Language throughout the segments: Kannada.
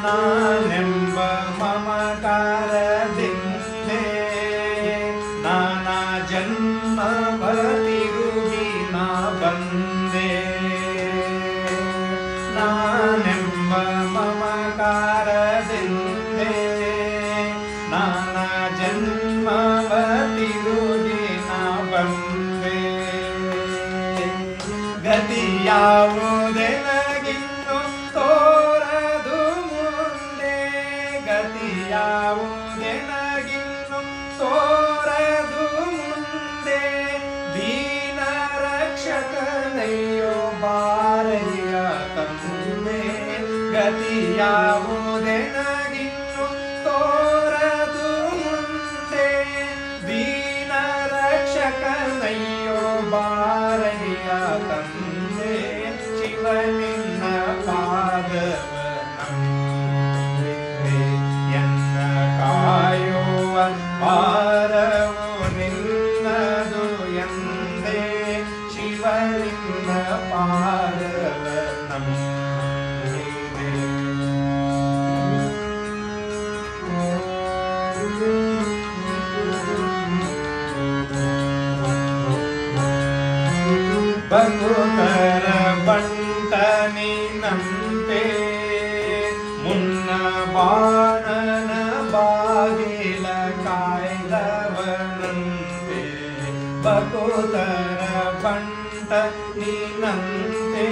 ನಾನೆಂಬ ಮಮಕಾರದಿಂದೆ ನಾನಾ ಜನ್ಮವ ತಿರುಗಿ ನಾ ಬಂದೆ. ನಾನೆಂಬ ಮಮಕಾರದಿಂದೆ ನಾನಾ ಜನ್ಮವ ತಿರುಗಿ ನಾ ಬಂದೆ. ಗತಿಯಾವುದೆನಗಿನ್ನು ತೋರದು ಮುಂದೆ, ಗತಿಯಾವುದೆನಗಿನ್ನು ತೋರದು ಮುಂದೆ. ದೀನ ರಕ್ಷಕನಯ್ಯೋ ಬಾರಯ್ಯ ತಂದೆ. ಗತಿಯಾವುದೆನಗಿನ್ನು ತೋರದು ಮುಂದೆ. ದೀನ ರಕ್ಷಕನಯ್ಯೋ ಬಾರಯ್ಯ ತಂದೆ. ಶಿವನಿನ್ನ ಪಾದವ ನಂಬಿದ್ರೆ ಎನ್ನ ಕಾಯುವ ಭಾರವು ನಿನ್ನದು ಎಂದೇ. ಶಿವನಿನ್ನ ಪಾದವ ನಂಬಿದೆ. ಭಕ್ತರ ಬಂಟ ನೀನಂತೆ ಮುನ್ನ ಬಾಣನ ಬಾಗಿಲ ಕಾಯ್ದವನಂತೆ. ಭಕ್ತರ ಬಂಟ ನೀನಂತೆ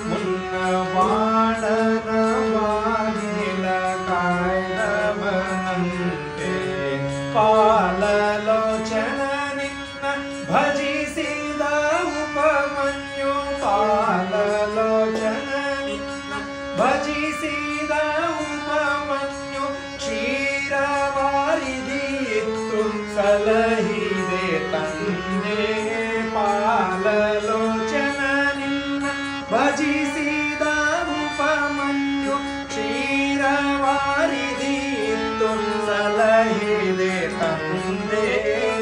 ಮುನ್ನ ಬಾಣನ ಬಾಗಿಲ ಕಾಯ್ದವನಂತೆ. ಪಾಲಲೋಚನ ನಿನ್ನ ಭಜಿಸಿದ ಉಪಮನ್ಯು. ಪಾಲಲೋಚನ ನಿನ್ನ ಭಜಿಸಿದ ಉಪಮನ್ಯು. ಕ್ಷೀರವಾರಿದಿತ್ತು ಸಲಹಿದೆ ತಂದೆ. ಪಾಲಲೋಚನ ನಿನ್ನ ಭಜಿಸಿದ ಉಪಮನ್ಯು. ಕ್ಷೀರವಾರಿದಿತ್ತು ಸಲಹಿದೆ ತಂದೆ.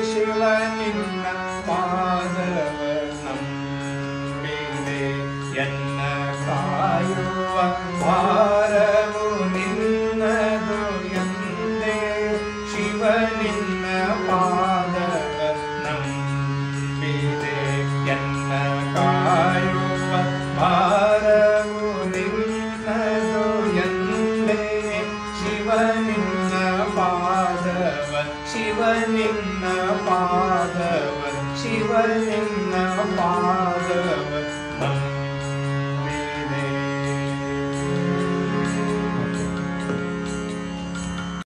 ಶಿವನಿನ್ನ ಪಾದವ ನಂಬಿದೆ ಎನ್ನ ಕಾಯುವ ಭಾರವು ನಿನ್ನದು ಎಂದೇ. ಶಿವನಿನ್ನ ಪಾದವ ನಂಬಿದೆ ಎನ್ನ ಕಾಯುವ ಭಾರವು ನಿನ್ನದು ಎಂದೇ. ಶಿವನಿನ್ನ ಪಾದವ ಶಿವನಿನ್ನ ಪಾದವ ಶಿವನಿನ್ನ ಪಾದವ